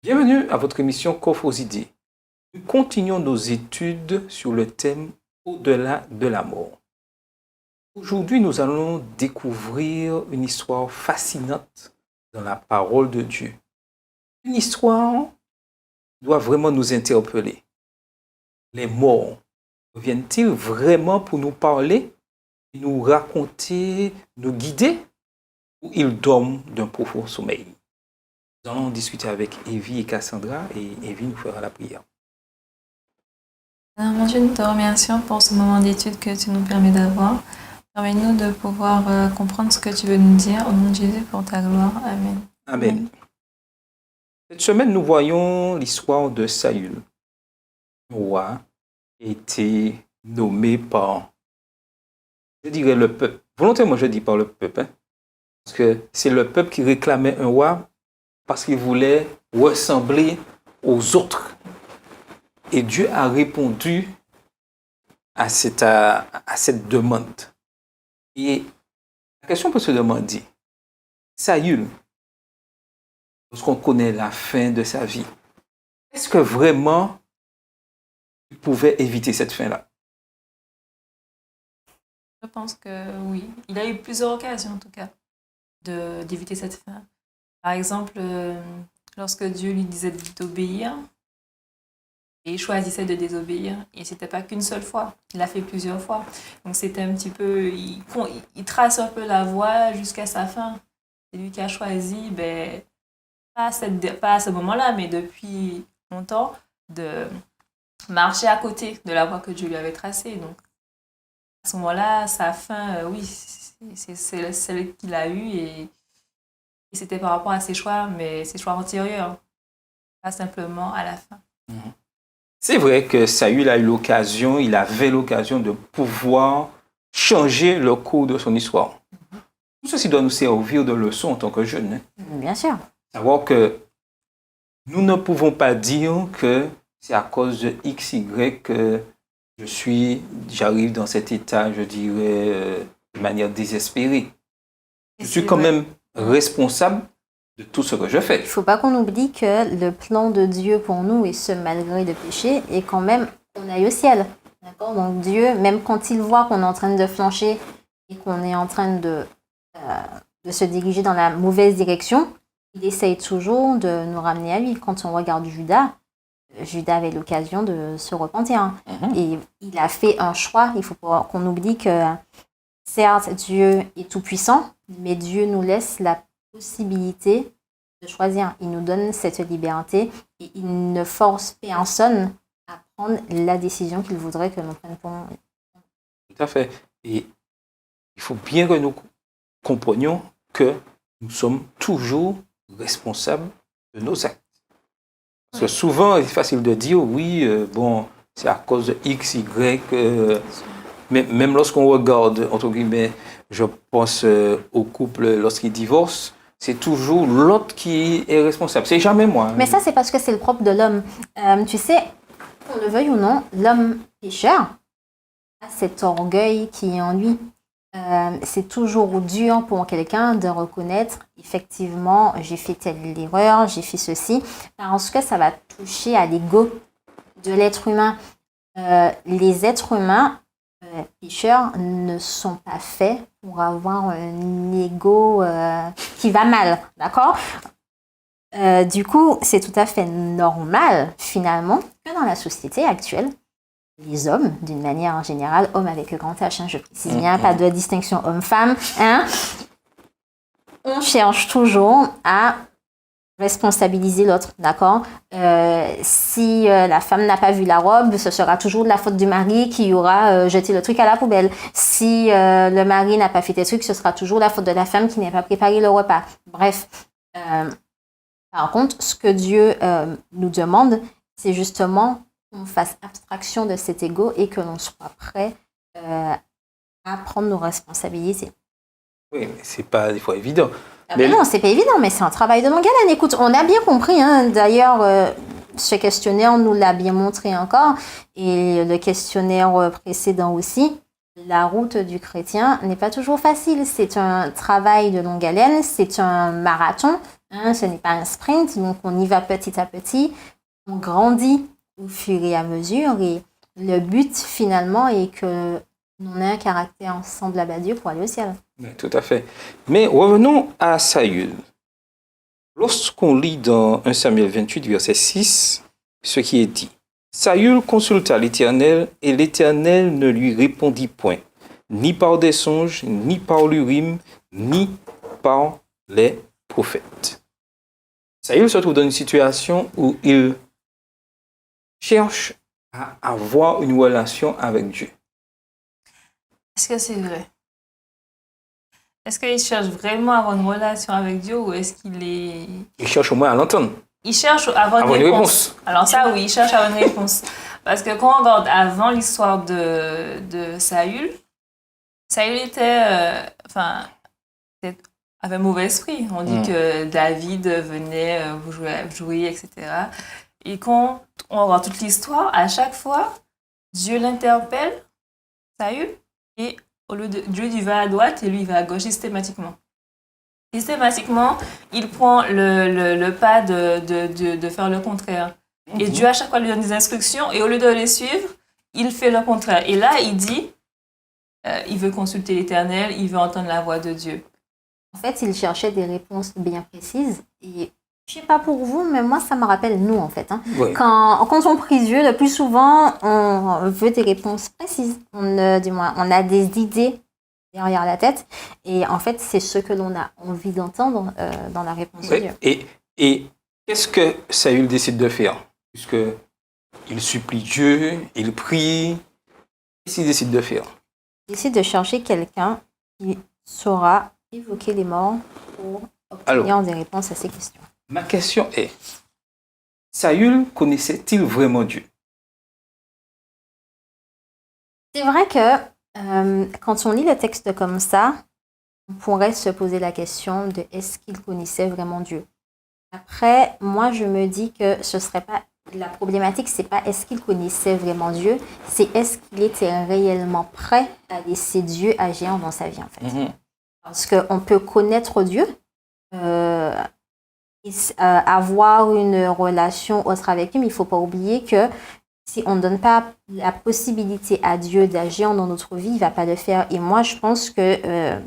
Bienvenue à votre émission Coffre aux idées. Nous continuons nos études sur le thème Au-delà de la mort. Aujourd'hui, nous allons découvrir une histoire fascinante dans la parole de Dieu. Une histoire doit vraiment nous interpeller. Les morts reviennent-ils vraiment pour nous parler, nous raconter, nous guider, ou ils dorment d'un profond sommeil? Nous allons discuter avec Evie et Cassandra et Evie nous fera la prière. Mon Dieu, nous te remercions pour ce moment d'étude que tu nous permets d'avoir. Permets-nous de pouvoir comprendre ce que tu veux nous dire. Au nom de Jésus, pour ta gloire. Amen. Amen. Cette semaine, nous voyons l'histoire de Saül. Le roi a été nommé par, je dirais, le peuple. Volontairement, je dis par le peuple, parce que c'est le peuple qui réclamait un roi parce qu'il voulait ressembler aux autres. Et Dieu a répondu à cette demande. Et la question peut se demander, Saül, lorsqu'on connaît la fin de sa vie, est-ce que vraiment il pouvait éviter cette fin-là? Je pense que oui. Il a eu plusieurs occasions, en tout cas, d'éviter cette fin. Par exemple, lorsque Dieu lui disait d'obéir, et il choisissait de désobéir. Et ce n'était pas qu'une seule fois. Il l'a fait plusieurs fois. Donc c'était un petit peu... Il trace un peu la voie jusqu'à sa fin. C'est lui qui a choisi, pas à ce moment-là, mais depuis longtemps, de marcher à côté de la voie que Dieu lui avait tracée. Donc à ce moment-là, sa fin, oui, c'est celle qu'il a eue. Et c'était par rapport à ses choix, mais ses choix antérieurs. Pas simplement à la fin. Mm-hmm. C'est vrai que Saül a eu l'occasion, il avait l'occasion de pouvoir changer le cours de son histoire. Tout ceci doit nous servir de leçon en tant que jeunes. Bien sûr. Savoir que nous ne pouvons pas dire que c'est à cause de X, Y que j'arrive dans cet état, je dirais, de manière désespérée. Je suis quand même responsable de tout ce que je fais. Il ne faut pas qu'on oublie que le plan de Dieu pour nous, et ce malgré le péché, est quand même qu'on aille au ciel. D'accord? Donc Dieu, même quand il voit qu'on est en train de flancher et qu'on est en train de se diriger dans la mauvaise direction, il essaye toujours de nous ramener à lui. Quand on regarde Judas avait l'occasion de se repentir. Et il a fait un choix. Il faut pas qu'on oublie que certes, Dieu est tout-puissant, mais Dieu nous laisse la possibilité de choisir. Il nous donne cette liberté et il ne force personne à prendre la décision qu'il voudrait que l'on prenne pour nous. Tout à fait. Et il faut bien que nous comprenions que nous sommes toujours responsables de nos actes. Parce que souvent, c'est facile de dire, oui, c'est à cause de X, Y, mais même lorsqu'on regarde, entre guillemets, je pense au couple lorsqu'ils divorcent, c'est toujours l'autre qui est responsable. C'est jamais moi. Mais ça, c'est parce que c'est le propre de l'homme. Tu sais, qu'on le veuille ou non, l'homme pécheur a cet orgueil qui est en lui. C'est toujours dur pour quelqu'un de reconnaître, effectivement, j'ai fait telle erreur, j'ai fait ceci, parce que ça va toucher à l'ego de l'être humain. Les êtres humains pécheurs ne sont pas faits pour avoir un ego qui va mal, d'accord? Du coup, c'est tout à fait normal, finalement, que dans la société actuelle, les hommes, d'une manière générale, hommes avec le grand H, je précise bien, pas de distinction homme-femme, on cherche toujours à responsabiliser l'autre, d'accord? Si la femme n'a pas vu la robe, ce sera toujours de la faute du mari qui aura jeté le truc à la poubelle. Si le mari n'a pas fait tes trucs, ce sera toujours la faute de la femme qui n'a pas préparé le repas. Bref. Par contre, ce que Dieu nous demande, c'est justement qu'on fasse abstraction de cet ego et que l'on soit prêt à prendre nos responsabilités. Oui, mais c'est pas des fois évident. Mais non, c'est pas évident, mais c'est un travail de longue haleine. Écoute, on a bien compris, d'ailleurs, ce questionnaire nous l'a bien montré encore, et le questionnaire précédent aussi. La route du chrétien n'est pas toujours facile. C'est un travail de longue haleine, c'est un marathon. hein, ce n'est pas un sprint, donc on y va petit à petit, on grandit au fur et à mesure et le but finalement est que l'on ait un caractère semblable à Dieu pour aller au ciel. Oui, tout à fait. Mais revenons à Saül. Lorsqu'on lit dans 1 Samuel 28, verset 6, ce qui est dit. Saül consulta l'Éternel, et l'Éternel ne lui répondit point, ni par des songes, ni par l'Urim, ni par les prophètes. Saül se trouve dans une situation où il cherche à avoir une relation avec Dieu. Est-ce que c'est vrai? Est-ce qu'il cherche vraiment à avoir une relation avec Dieu ou est-ce qu'il est... Il cherche au moins à l'entendre, Il cherche à avoir avoir une une réponse. réponse. Alors ça, oui, il cherche à avoir une réponse. Parce que quand on regarde avant l'histoire de Saül, Saül avait mauvais esprit. On dit que David venait jouer, etc. Et quand on regarde toute l'histoire, à chaque fois, Dieu l'interpelle, Saül, et au lieu de Dieu, il va à droite et lui, il va à gauche systématiquement. Systématiquement, il prend le pas de faire le contraire. Et Dieu, à chaque fois, lui donne des instructions et au lieu de les suivre, il fait le contraire. Et là, il dit, il veut consulter l'Éternel, il veut entendre la voix de Dieu. En fait, il cherchait des réponses bien précises et je sais pas pour vous, mais moi, ça me rappelle nous, en fait. Hein. Oui. Quand on prie Dieu, le plus souvent, on veut des réponses précises. On a des idées derrière la tête. Et en fait, c'est ce que l'on a envie d'entendre dans la réponse de Dieu. Et qu'est-ce que Saül décide de faire? Puisque il supplie Dieu, il prie. Qu'est-ce qu'il décide de faire? Il décide de chercher quelqu'un qui saura évoquer les morts pour obtenir des réponses à ces questions. Ma question est, Saül connaissait-il vraiment Dieu? C'est vrai que quand on lit le texte comme ça, on pourrait se poser la question de est-ce qu'il connaissait vraiment Dieu? Après, moi, je me dis que ce serait pas la problématique, c'est pas est-ce qu'il connaissait vraiment Dieu, c'est est-ce qu'il était réellement prêt à laisser Dieu agir dans sa vie, en fait. Parce qu'on peut connaître Dieu, avoir une relation autre avec lui, mais il ne faut pas oublier que si on ne donne pas la possibilité à Dieu d'agir dans notre vie, il ne va pas le faire. Et moi, je pense que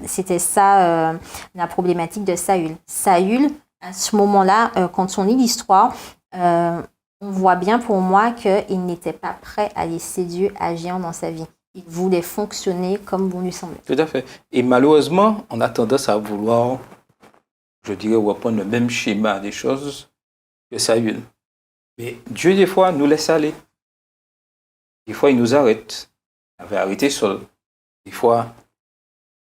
c'était ça la problématique de Saül. Saül, à ce moment-là, quand on lit l'histoire, on voit bien pour moi qu'il n'était pas prêt à laisser Dieu agir dans sa vie. Il voulait fonctionner comme bon lui semblait. Tout à fait. Et malheureusement, on a tendance à vouloir, je dirais, reprendre le même schéma des choses que Saül. Mais Dieu, des fois, nous laisse aller. Des fois, il nous arrête. Il avait arrêté Saul. Des fois,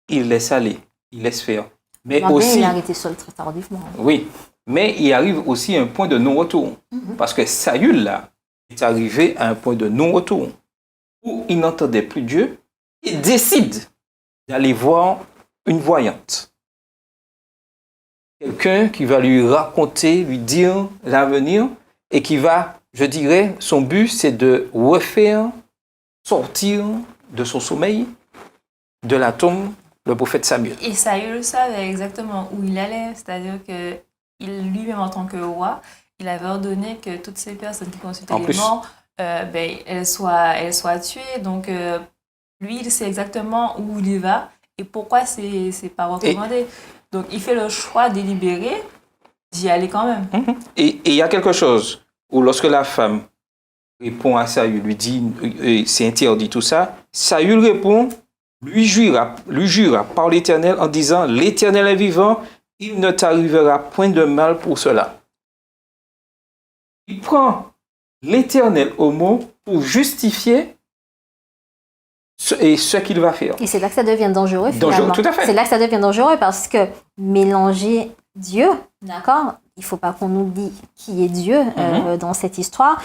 il laisse aller, il laisse faire. Mais aussi, il a arrêté Saul très tardivement. Oui, mais il arrive aussi à un point de non-retour. Parce que Saül, là, est arrivé à un point de non-retour où il n'entendait plus Dieu et décide d'aller voir une voyante. Quelqu'un qui va lui raconter, lui dire l'avenir et qui va, je dirais, son but, c'est de refaire sortir de son sommeil, de la tombe, le prophète Samuel. Et Saül savait exactement où il allait, c'est-à-dire que lui-même en tant que roi, il avait ordonné que toutes ces personnes qui consultaient les morts, elles soient tuées. Donc, lui, il sait exactement où il va et pourquoi c'est pas recommandé. Donc, il fait le choix délibéré d'y aller quand même. Et il y a quelque chose où lorsque la femme répond à Saül, lui dit c'est interdit tout ça, Saül répond, lui jura par l'Éternel en disant l'Éternel est vivant, il ne t'arrivera point de mal pour cela. Il prend l'Éternel au mot pour justifier ce qu'il va faire. Et c'est là que ça devient dangereux, finalement. Tout à fait. C'est là que ça devient dangereux parce que mélanger Dieu, d'accord, il ne faut pas qu'on oublie qui est Dieu dans cette histoire.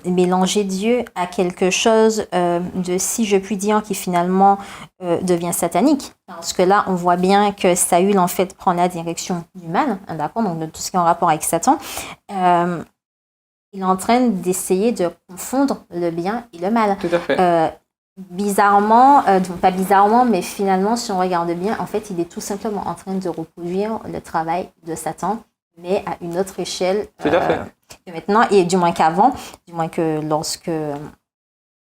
Mélanger Dieu à quelque chose de, si je puis dire, qui finalement devient satanique. Parce que là, on voit bien que Saül, en fait, prend la direction du mal, d'accord, donc de tout ce qui est en rapport avec Satan. Il est en train d'essayer de confondre le bien et le mal. Tout à fait. Bizarrement, pas bizarrement, mais finalement, si on regarde bien, en fait, il est tout simplement en train de reproduire le travail de Satan mais à une autre échelle Tout à fait. que maintenant, et du moins qu'avant, du moins que lorsque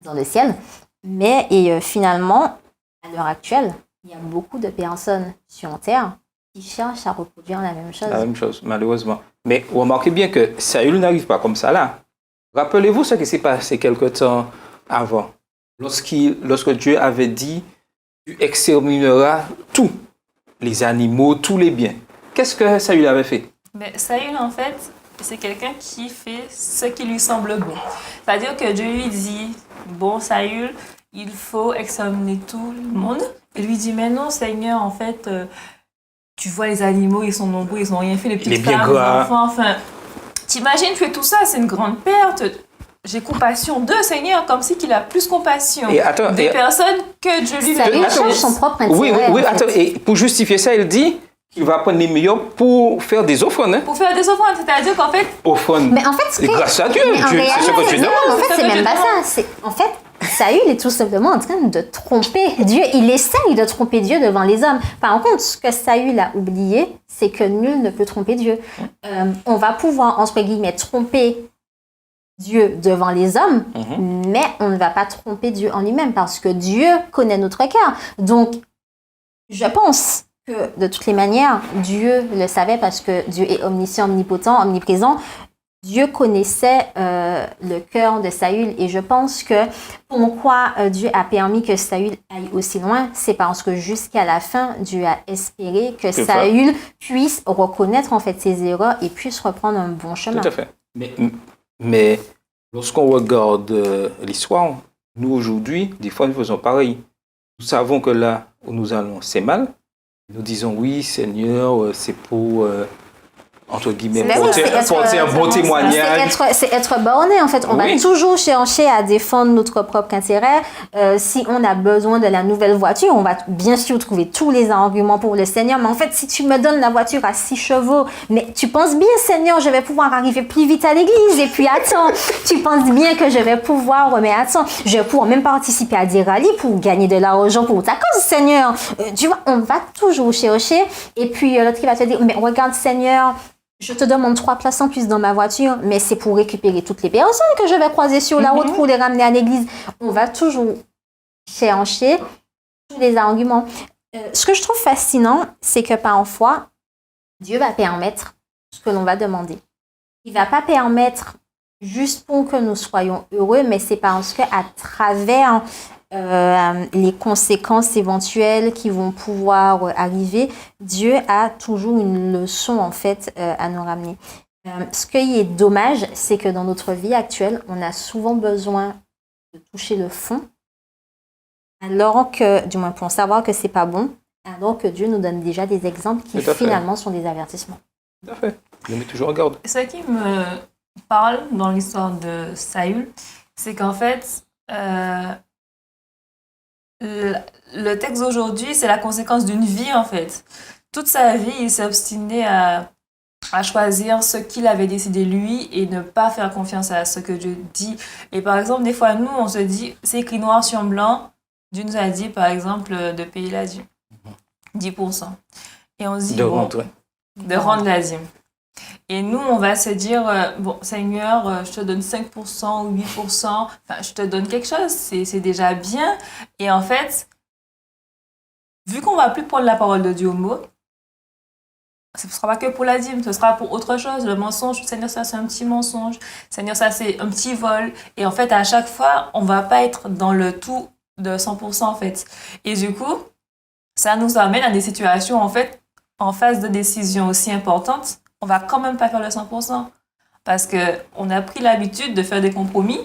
dans le ciel. Mais finalement, à l'heure actuelle, il y a beaucoup de personnes sur Terre qui cherchent à reproduire la même chose. La même chose, malheureusement. Mais remarquez bien que Saül n'arrive pas comme ça là. Rappelez-vous ce qui s'est passé quelque temps avant. Lorsque Dieu avait dit, tu extermineras tous les animaux, tous les biens. Qu'est-ce que Saül avait fait? Mais Saül, en fait, c'est quelqu'un qui fait ce qui lui semble bon. C'est-à-dire que Dieu lui dit, bon, Saül, il faut exterminer tout le monde. Et lui dit, mais non, Seigneur, en fait, tu vois les animaux, ils sont nombreux, ils n'ont rien fait, les petites femmes, les enfants, enfin... T'imagines, tu fais tout ça, c'est une grande perte. J'ai compassion d'eux, Seigneur, comme si qu'il a plus compassion des personnes que Dieu lui Saül cherche son propre intérêt. Oui, attends, et pour justifier ça, il dit qu'il va prendre les meilleurs pour faire des offrandes. Hein? Pour faire des offrandes, c'est-à-dire qu'en fait... Offrandes. Mais en fait, grâce à Dieu, c'est ce que tu demandes. En fait, c'est même pas ça. En fait, Saül est tout simplement en train de tromper Dieu. Il essaye de tromper Dieu devant les hommes. Par contre, ce que Saül a oublié, c'est que nul ne peut tromper Dieu. On va pouvoir, entre guillemets, tromper Dieu devant les hommes, mais on ne va pas tromper Dieu en lui-même parce que Dieu connaît notre cœur. Donc, je pense que de toutes les manières, Dieu le savait parce que Dieu est omniscient, omnipotent, omniprésent. Dieu connaissait le cœur de Saül et je pense que pourquoi Dieu a permis que Saül aille aussi loin, c'est parce que jusqu'à la fin, Dieu a espéré que Saül puisse reconnaître en fait ses erreurs et puisse reprendre un bon chemin. Tout à fait. Mais lorsqu'on regarde l'histoire, nous aujourd'hui, des fois nous faisons pareil. Nous savons que là où nous allons, c'est mal. Nous disons oui, Seigneur, c'est pour... entre guillemets, porter un bon témoignage. C'est être borné, en fait. On va toujours chercher à défendre notre propre intérêt. Si on a besoin de la nouvelle voiture, on va bien sûr trouver tous les arguments pour le Seigneur. Mais en fait, si tu me donnes la voiture à 6 chevaux, mais tu penses bien, Seigneur, je vais pouvoir arriver plus vite à l'église. Et puis, attends, tu penses bien que je vais pouvoir, mais attends, je vais pouvoir même participer à des rallyes pour gagner de l'argent pour ta cause, Seigneur. Tu vois, on va toujours chercher. Et puis, l'autre, il va te dire, mais regarde, Seigneur, je te demande 3 places en plus dans ma voiture, mais c'est pour récupérer toutes les personnes que je vais croiser sur la route pour les ramener à l'église. On va toujours chercher tous les arguments. Ce que je trouve fascinant, c'est que parfois, Dieu va permettre ce que l'on va demander. Il ne va pas permettre juste pour que nous soyons heureux, mais c'est parce qu'à travers les conséquences éventuelles qui vont pouvoir arriver, Dieu a toujours une leçon en fait à nous ramener. Ce qui est dommage, c'est que dans notre vie actuelle, on a souvent besoin de toucher le fond, alors que, du moins pour savoir que c'est pas bon, alors que Dieu nous donne déjà des exemples qui finalement sont des avertissements. Tout à fait. Je mets toujours en garde. Ce qui me parle dans l'histoire de Saül, c'est qu'en fait, le texte d'aujourd'hui, c'est la conséquence d'une vie, en fait. Toute sa vie, il s'est obstiné à choisir ce qu'il avait décidé lui et ne pas faire confiance à ce que Dieu dit. Et par exemple, des fois, nous, on se dit, c'est écrit noir sur blanc, Dieu nous a dit, par exemple, de payer la dîme. 10%. Et on se dit, de rendre la dîme. Et nous, on va se dire, bon, Seigneur, je te donne 5% ou 8%, enfin, je te donne quelque chose, c'est déjà bien. Et en fait, vu qu'on ne va plus prendre la parole de Dieu au mot, ce ne sera pas que pour la dîme, ce sera pour autre chose. Le mensonge, Seigneur, ça c'est un petit mensonge. Seigneur, ça c'est un petit vol. Et en fait, à chaque fois, on ne va pas être dans le tout de 100% en fait. Et du coup, ça nous amène à des situations, en fait, en phase de décision aussi importante, on va quand même pas faire le 100%. Parce qu'on a pris l'habitude de faire des compromis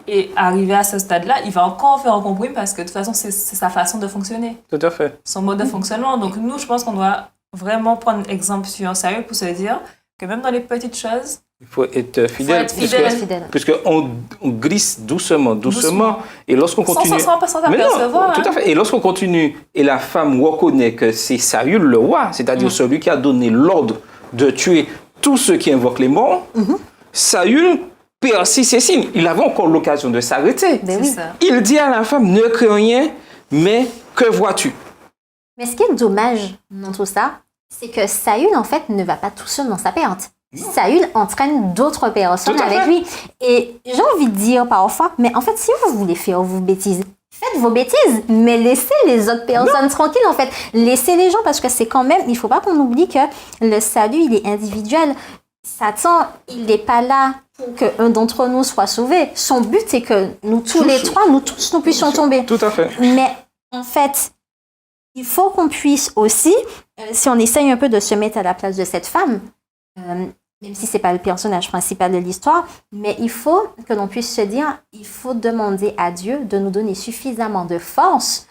et arrivé à ce stade-là, il va encore faire un compromis parce que de toute façon, c'est sa façon de fonctionner. Tout à fait. Son mode de fonctionnement. Donc nous, je pense qu'on doit vraiment prendre exemple sur Saül pour se dire que même dans les petites choses, il faut être fidèle. Puisqu'on glisse doucement. Et lorsqu'on continue... Sans s'apercevoir. Tout à fait. Et lorsqu'on continue, et la femme reconnaît que c'est Saül le roi, c'est-à-dire celui qui a donné l'ordre de tuer tous ceux qui invoquent les morts, Saül persiste ses signes. Il avait encore l'occasion de s'arrêter. Il dit à la femme, ne crains rien, mais que vois-tu? Mais ce qui est dommage dans tout ça, c'est que Saül, en fait, ne va pas tout seul dans sa perte. Saül entraîne d'autres personnes avec lui. Et j'ai envie de dire parfois, mais en fait, si vous voulez faire vos bêtises, faites vos bêtises, mais laissez les autres personnes tranquilles, en fait. Laissez les gens, parce que c'est quand même, il ne faut pas qu'on oublie que le salut, il est individuel. Satan, il n'est pas là pour qu'un d'entre nous soit sauvé. Son but, c'est que nous tous les trois, nous tous, nous puissions tomber. Tout à fait. Mais en fait, il faut qu'on puisse aussi, si on essaye un peu de se mettre à la place de cette femme, même si ce n'est pas le personnage principal de l'histoire, mais il faut que l'on puisse se dire, il faut demander à Dieu de nous donner suffisamment de force,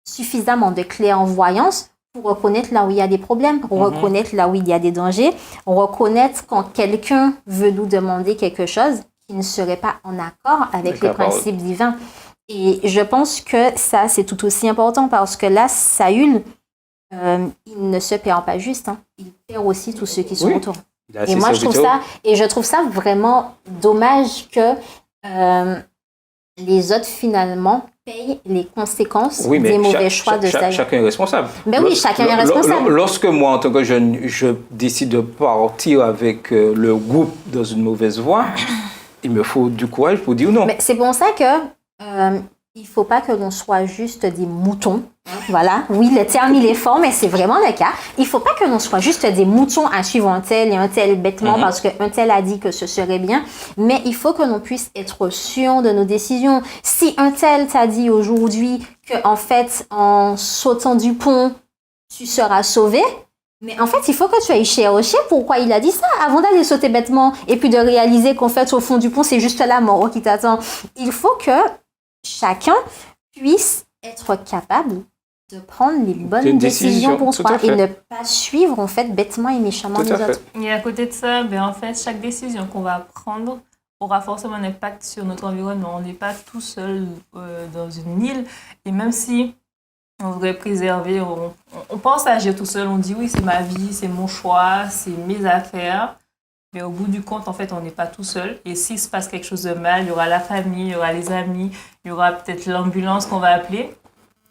suffisamment de clairvoyance pour reconnaître là où il y a des problèmes, reconnaître là où il y a des dangers, reconnaître quand quelqu'un veut nous demander quelque chose qui ne serait pas en accord avec les principes divins. Et je pense que ça, c'est tout aussi important parce que là, Saül, il ne se perd pas juste, hein. Il perd aussi tous ceux qui sont autour. Et moi, je trouve ça vraiment dommage que les autres, finalement, payent les conséquences des mauvais choix de Saül. Chacun est responsable. Ben oui, chacun est responsable. Lorsque moi, en tant que jeune, je décide de partir avec le groupe dans une mauvaise voie, il me faut du courage pour dire non. Mais c'est pour ça que il ne faut pas que l'on soit juste des moutons. Voilà. Oui, le terme, il est fort, mais c'est vraiment le cas. Il ne faut pas que l'on soit juste des moutons à suivre un tel et un tel bêtement parce qu'un tel a dit que ce serait bien. Mais il faut que l'on puisse être sûr de nos décisions. Si un tel t'a dit aujourd'hui qu'en fait, en sautant du pont, tu seras sauvé, mais en fait, il faut que tu ailles chercher pourquoi il a dit ça avant d'aller sauter bêtement et puis de réaliser qu'en fait, au fond du pont, c'est juste la mort qui t'attend. Il faut que chacun puisse être capable de prendre les bonnes décisions pour soi et ne pas suivre en fait bêtement et méchamment les autres. Et à côté de ça, en fait, chaque décision qu'on va prendre aura forcément un impact sur notre environnement. On n'est pas tout seul dans une île et même si on voudrait préserver, on pense agir tout seul, on dit oui, c'est ma vie, c'est mon choix, c'est mes affaires. Mais au bout du compte, en fait, on n'est pas tout seul. Et s'il se passe quelque chose de mal, il y aura la famille, il y aura les amis, il y aura peut-être l'ambulance qu'on va appeler.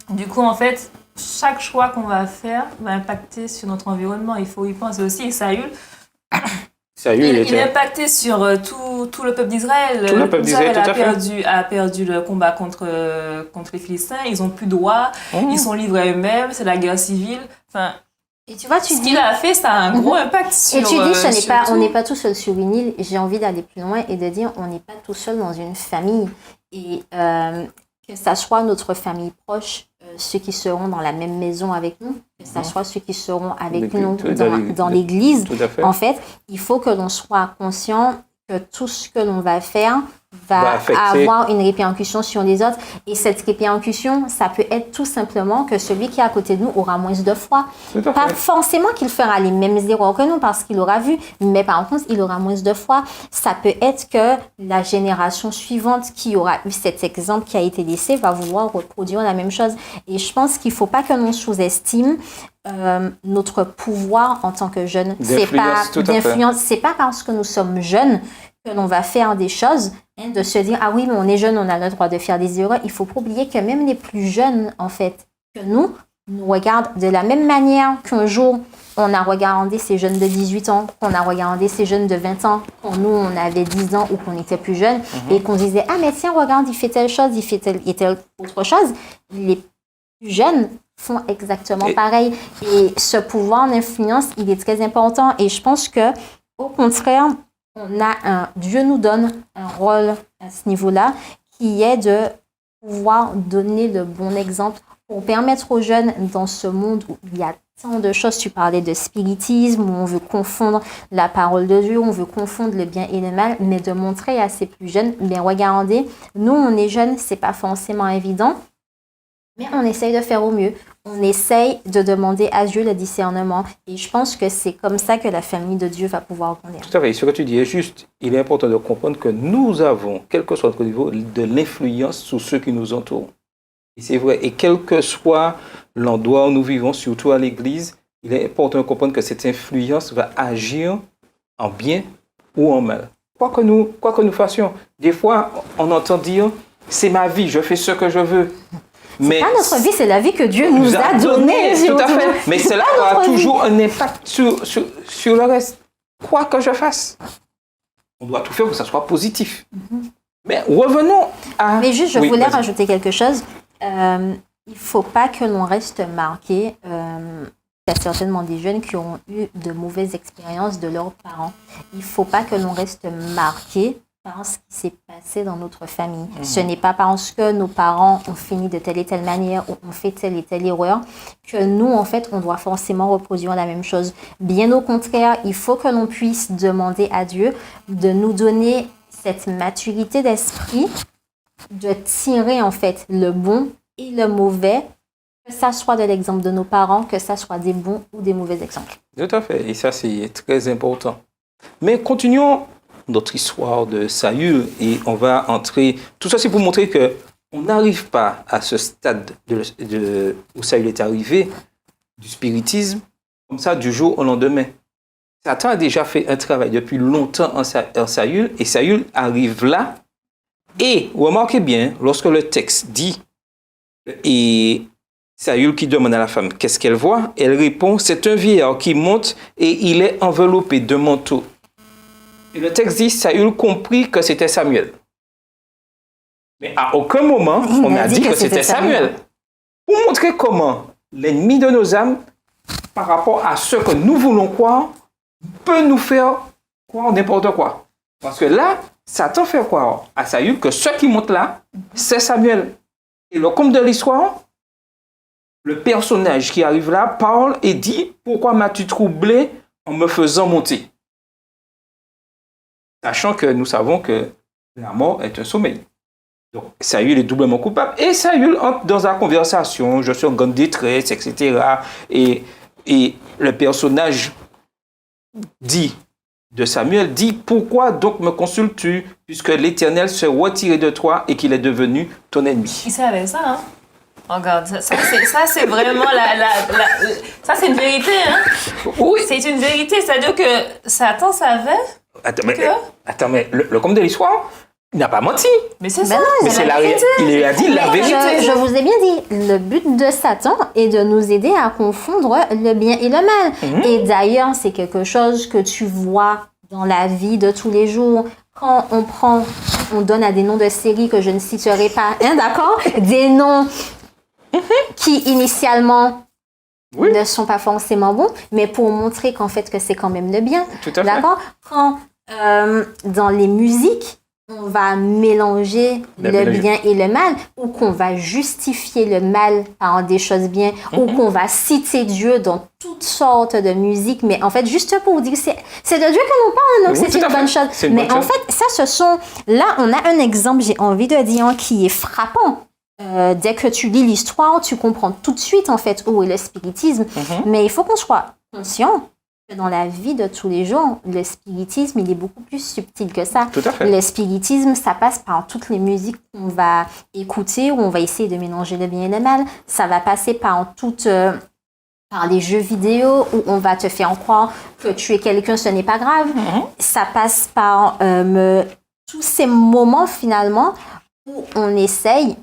Du coup, en fait, chaque choix qu'on va faire va impacter sur notre environnement. Il faut y penser aussi. Et Saül, il est impacté sur tout le peuple d'Israël. Tout le peuple d'Israël a perdu le combat contre les Philistins. Ils n'ont plus de roi. Ils sont livrés à eux-mêmes. C'est la guerre civile. Enfin, et tu vois, ce qu'il a fait, ça a un gros impact sur... Et tu dis, on n'est pas tout seul sur une île. J'ai envie d'aller plus loin et de dire, on n'est pas tout seul dans une famille. Et que ça soit notre famille proche, ceux qui seront dans la même maison avec nous, que ça soit ceux qui seront avec nous dans l'église. En fait, il faut que l'on soit conscient que tout ce que l'on va faire va avoir une répercussion sur les autres. Et cette répercussion, ça peut être tout simplement que celui qui est à côté de nous aura moins de foi. Pas forcément qu'il fera les mêmes erreurs que nous parce qu'il aura vu, mais par contre, il aura moins de foi. Ça peut être que la génération suivante qui aura eu cet exemple qui a été laissé va vouloir reproduire la même chose. Et je pense qu'il ne faut pas que l'on sous-estime notre pouvoir en tant que jeunes. D'influence. C'est pas parce que nous sommes jeunes que l'on va faire des choses, de se dire, ah oui, mais on est jeune, on a le droit de faire des erreurs. Il faut pas oublier que même les plus jeunes, en fait, que nous regardent de la même manière qu'un jour, on a regardé ces jeunes de 18 ans, qu'on a regardé ces jeunes de 20 ans, quand nous, on avait 10 ans ou qu'on était plus jeunes, et qu'on disait, ah mais tiens, regarde, il fait telle chose, il fait telle autre chose. Les plus jeunes font exactement pareil. Et ce pouvoir d'influence, il est très important. Et je pense que, au contraire, Dieu nous donne un rôle à ce niveau-là qui est de pouvoir donner le bon exemple pour permettre aux jeunes dans ce monde où il y a tant de choses, tu parlais de spiritisme, où on veut confondre la parole de Dieu, on veut confondre le bien et le mal, mais de montrer à ces plus jeunes, bien regardez, nous on est jeunes, c'est pas forcément évident, mais on essaye de faire au mieux. On essaye de demander à Dieu le discernement. Et je pense que c'est comme ça que la famille de Dieu va pouvoir grandir. Tout à fait. Ce que tu dis est juste. Il est important de comprendre que nous avons, quel que soit notre niveau, de l'influence sur ceux qui nous entourent. Et c'est vrai. Et quel que soit l'endroit où nous vivons, surtout à l'église, il est important de comprendre que cette influence va agir en bien ou en mal. Quoi que nous fassions. Des fois, on entend dire, c'est ma vie, je fais ce que je veux. Mais pas notre vie, c'est la vie que Dieu nous a donnée. Tout à fait. Mais cela aura toujours un impact sur le reste. Quoi que je fasse, on doit tout faire pour que ça soit positif. Mais revenons à... Mais juste, je Oui, voulais vas-y. rajouter quelque chose. Il ne faut pas que l'on reste marqué. Il y a certainement des jeunes qui ont eu de mauvaises expériences de leurs parents. Il ne faut pas que l'on reste marqué par ce qui s'est passé dans notre famille. Ce n'est pas parce que nos parents ont fini de telle et telle manière ou ont fait telle et telle erreur que nous, en fait, on doit forcément reproduire la même chose. Bien au contraire, il faut que l'on puisse demander à Dieu de nous donner cette maturité d'esprit, de tirer, en fait, le bon et le mauvais, que ça soit de l'exemple de nos parents, que ça soit des bons ou des mauvais exemples. Tout à fait. Et ça, c'est très important. Mais continuons notre histoire de Saül et on va entrer... Tout ça, c'est pour montrer que on n'arrive pas à ce stade où Saül est arrivé, du spiritisme, comme ça, du jour au lendemain. Satan a déjà fait un travail depuis longtemps en Saül et Saül arrive là. Et remarquez bien, lorsque le texte dit, et Saül qui demande à la femme qu'est-ce qu'elle voit, elle répond, c'est un vieillard qui monte et il est enveloppé de manteau. Et le texte dit, Saül comprit que c'était Samuel. Mais à aucun moment, on n'a dit que c'était Samuel. Pour montrer comment l'ennemi de nos âmes, par rapport à ce que nous voulons croire, peut nous faire croire n'importe quoi. Parce que là, Satan fait croire à Saül que ce qui monte là, c'est Samuel. Et le comble de l'histoire, le personnage qui arrive là parle et dit « Pourquoi m'as-tu troublé en me faisant monter ?» Sachant que nous savons que la mort est un sommeil. Donc, Saül est doublement coupable. Et Saül entre dans la conversation, je suis en grande détresse, etc. Et le personnage dit, de Samuel, dit, pourquoi donc me consultes-tu, puisque l'Éternel s'est retiré de toi et qu'il est devenu ton ennemi. Il savait ça, hein? Regarde, ça c'est vraiment ça c'est une vérité, hein? Oui. C'est une vérité, c'est-à-dire que Satan savait Attends, mais le comble de l'histoire, il n'a pas menti. Mais c'est Ben ça, non, Mais c'est la vérité. il a dit la Mais vérité. je vous ai bien dit, le but de Satan est de nous aider à confondre le bien et le mal. Et d'ailleurs, c'est quelque chose que tu vois dans la vie de tous les jours. Quand on donne à des noms de séries que je ne citerai pas, hein, d'accord? Des noms qui initialement ne sont pas forcément bons, mais pour montrer qu'en fait que c'est quand même le bien. Tout à fait. D'accord? Quand dans les musiques, on va mélanger le bien et le mal, ou qu'on va justifier le mal par des choses bien, ou qu'on va citer Dieu dans toutes sortes de musiques, mais en fait, juste pour dire que c'est de Dieu que l'on parle, donc Oui, c'est tout à une bonne fait. chose. C'est une Mais bonne en chose. fait, ça, là, on a un exemple, j'ai envie de dire, qui est frappant. Dès que tu lis l'histoire, tu comprends tout de suite, en fait, où est le spiritisme. Mais il faut qu'on soit conscient que dans la vie de tous les jours, le spiritisme, il est beaucoup plus subtil que ça. Tout à fait. Le spiritisme, ça passe par toutes les musiques qu'on va écouter, où on va essayer de mélanger le bien et le mal. Ça va passer par par les jeux vidéo, où on va te faire croire que tu es quelqu'un, ce n'est pas grave. Ça passe par tous ces moments, finalement, où on essaye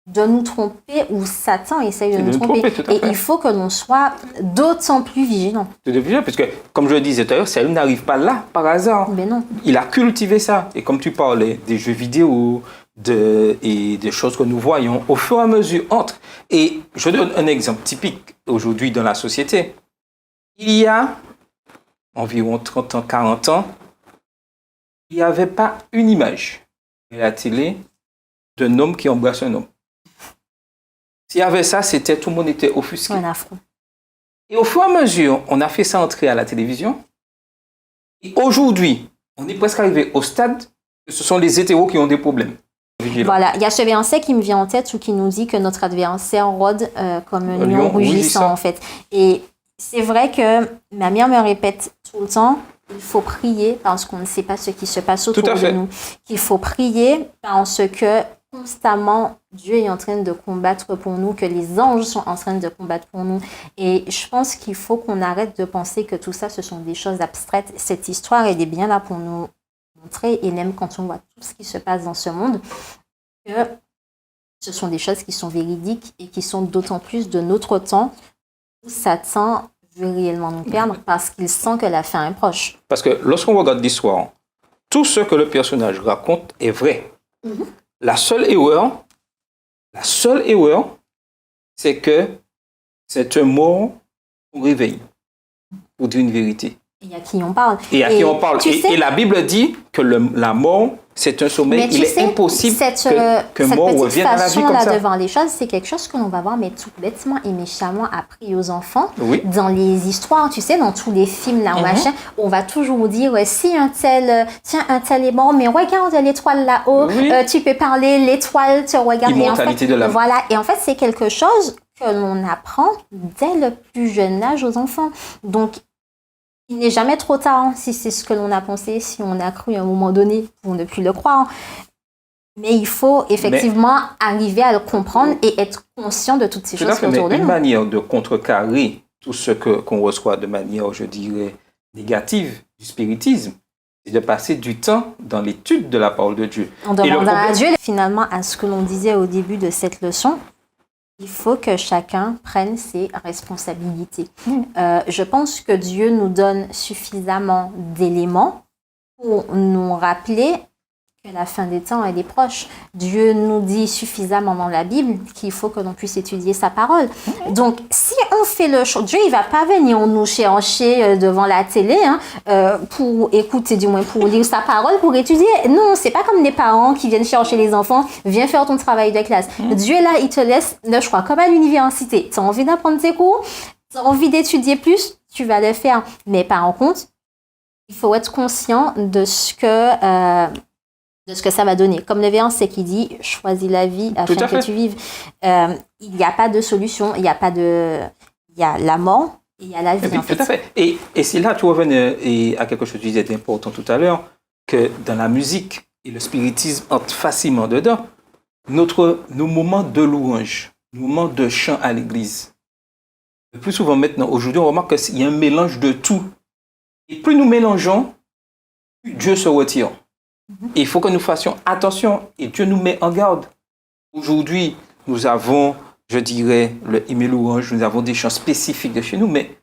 de nous tromper, ou Satan essaye de nous tromper. Tout à Et fait. il faut que l'on soit d'autant plus vigilant. Tout à fait, parce que, comme je le disais tout à l'heure, Saül n'arrive pas là par hasard. Mais non. Il a cultivé ça. Et comme tu parlais des jeux vidéo et des choses que nous voyons, au fur et à mesure, entre. Et je donne un exemple typique aujourd'hui dans la société. Il y a environ 30 ans, 40 ans, il n'y avait pas une image à la télé d'un homme qui embrasse un homme. S'il y avait ça, tout le monde était offusqué. Un affront. Et au fur et à mesure, on a fait ça entrer à la télévision. Et aujourd'hui, on est presque arrivé au stade que ce sont les hétéros qui ont des problèmes. Voilà, il y a ce verset qui me vient en tête où qui nous dit que notre adversaire rôde comme un lion rugissant, en fait. Et c'est vrai que ma mère me répète tout le temps, il faut prier parce qu'on ne sait pas ce qui se passe autour de nous. Qu'il faut prier parce que constamment, Dieu est en train de combattre pour nous, que les anges sont en train de combattre pour nous. Et je pense qu'il faut qu'on arrête de penser que tout ça, ce sont des choses abstraites. Cette histoire, elle est bien là pour nous montrer, et même quand on voit tout ce qui se passe dans ce monde, que ce sont des choses qui sont véridiques et qui sont d'autant plus de notre temps où Satan veut réellement nous perdre parce qu'il sent que la fin est proche. Parce que lorsqu'on regarde l'histoire, tout ce que le personnage raconte est vrai. La seule erreur, c'est que c'est un mort au réveil, pour dire une vérité. Et à qui on parle. Et à qui on parle. Et la Bible dit que la mort, c'est un sommeil. Il est impossible que mort revienne à la vie comme ça. Devant les choses, c'est quelque chose que l'on va voir, mais tout bêtement et méchamment appris aux enfants. Oui. Dans les histoires, tu sais, dans tous les films, là, machin, on va toujours dire, si un tel est mort, mais regarde l'étoile là-haut, tu peux parler, l'étoile, tu regardes. Immortalité de l'âme. Voilà. Et en fait, c'est quelque chose que l'on apprend dès le plus jeune âge aux enfants. Donc, il n'est jamais trop tard, si c'est ce que l'on a pensé, si on a cru à un moment donné pour ne plus le croire. Mais il faut effectivement arriver à le comprendre et être conscient de toutes ces choses autour de nous. Une manière de contrecarrer tout ce qu'on reçoit de manière, je dirais, négative du spiritisme, c'est de passer du temps dans l'étude de la parole de Dieu. En demandant à Dieu, finalement, à ce que l'on disait au début de cette leçon, il faut que chacun prenne ses responsabilités. Je pense que Dieu nous donne suffisamment d'éléments pour nous rappeler que la fin des temps, elle est proche. Dieu nous dit suffisamment dans la Bible qu'il faut que l'on puisse étudier sa parole. Donc, si on fait le choix, Dieu, il va pas venir nous chercher devant la télé pour écouter, du moins pour lire sa parole, pour étudier. Non, c'est pas comme des parents qui viennent chercher les enfants, viens faire ton travail de classe. Dieu, là, il te laisse le choix, comme à l'université. Tu as envie d'apprendre tes cours, tu as envie d'étudier plus, tu vas le faire. Mais par contre, il faut être conscient de ce que ça va donner. Comme le verset qui dit « Choisis la vie afin que tu vives ». Il n'y a pas de solution, il y a la mort et il y a la vie. Oui, tout à fait. Et c'est là, tu reviens à quelque chose que tu disais d'important tout à l'heure, que dans la musique et le spiritisme entrent facilement dedans. Nos moments de louange, nos moments de chant à l'église. Le plus souvent maintenant, aujourd'hui, on remarque qu'il y a un mélange de tout. Et plus nous mélangeons, plus Dieu se retire. Et il faut que nous fassions attention et Dieu nous met en garde. Aujourd'hui, nous avons, je dirais, le hymne louange, nous avons des chants spécifiques de chez nous, mais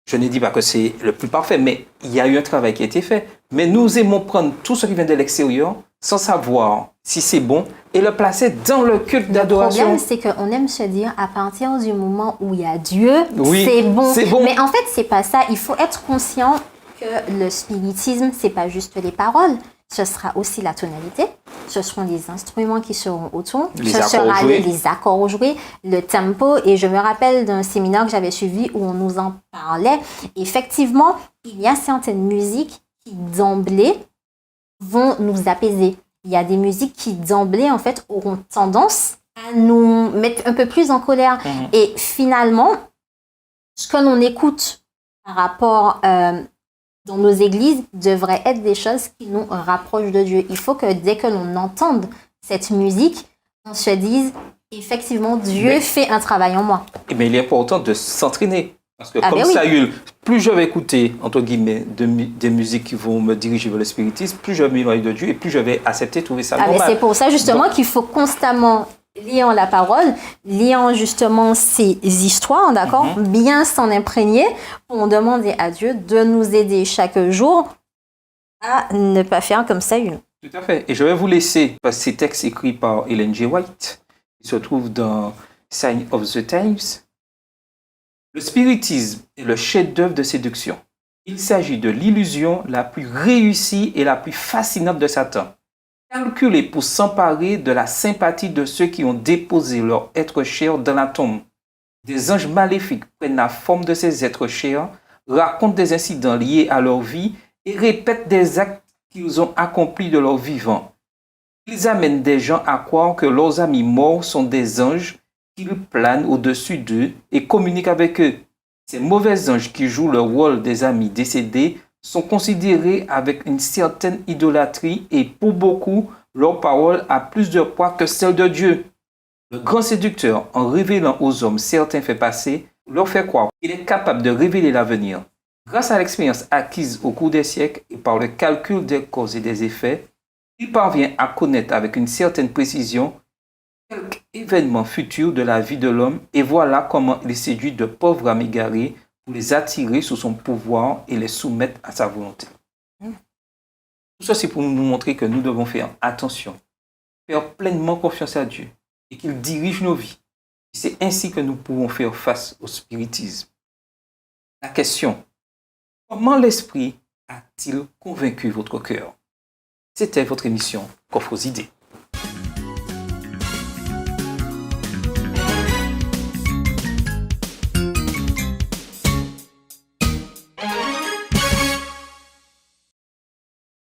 je ne dis pas que c'est le plus parfait, mais il y a eu un travail qui a été fait. Mais nous aimons prendre tout ce qui vient de l'extérieur sans savoir si c'est bon et le placer dans le culte d'adoration. Le problème, c'est qu'on aime se dire à partir du moment où il y a Dieu, oui, c'est bon. Mais en fait, c'est pas ça. Il faut être conscient que le spiritisme, c'est pas juste les paroles. Ce sera aussi la tonalité, ce seront les instruments qui seront autour, ce sera les accords joués, le tempo. Et je me rappelle d'un séminaire que j'avais suivi où on nous en parlait. Effectivement, il y a certaines musiques qui d'emblée vont nous apaiser. Il y a des musiques qui d'emblée, en fait, auront tendance à nous mettre un peu plus en colère. Et finalement, ce que l'on écoute par rapport dans nos églises devraient être des choses qui nous rapprochent de Dieu. Il faut que dès que l'on entende cette musique, on se dise effectivement Dieu fait un travail en moi. Mais il est important de s'entraîner. Parce que comme Saül, plus je vais écouter, entre guillemets, des musiques qui vont me diriger vers le spiritisme, plus je vais m'éloigner de Dieu et plus je vais accepter, trouver ça normal. Mais c'est pour ça justement qu'il faut constamment liant la parole, liant justement ces histoires, d'accord, bien s'en imprégner pour demander à Dieu de nous aider chaque jour à ne pas faire comme ça une. Tout à fait. Et je vais vous laisser ces textes écrits par Ellen G. White, qui se trouvent dans Sign of the Times. Le spiritisme est le chef-d'œuvre de séduction. Il s'agit de l'illusion la plus réussie et la plus fascinante de Satan. Calculé pour s'emparer de la sympathie de ceux qui ont déposé leur être cher dans la tombe. Des anges maléfiques prennent la forme de ces êtres chers, racontent des incidents liés à leur vie et répètent des actes qu'ils ont accomplis de leur vivant. Ils amènent des gens à croire que leurs amis morts sont des anges, qu'ils planent au-dessus d'eux et communiquent avec eux. Ces mauvais anges qui jouent le rôle des amis décédés sont considérés avec une certaine idolâtrie et pour beaucoup, leur parole a plus de poids que celle de Dieu. Le grand séducteur, en révélant aux hommes certains faits passés, leur fait croire qu'il est capable de révéler l'avenir. Grâce à l'expérience acquise au cours des siècles et par le calcul des causes et des effets, il parvient à connaître avec une certaine précision quelques événements futurs de la vie de l'homme et voilà comment il séduit de pauvres âmes égarées pour les attirer sous son pouvoir et les soumettre à sa volonté. Tout ça, c'est pour nous montrer que nous devons faire attention, faire pleinement confiance à Dieu et qu'il dirige nos vies. C'est ainsi que nous pouvons faire face au spiritisme. La question, comment l'esprit a-t-il convaincu votre cœur? C'était votre émission Coffre aux idées.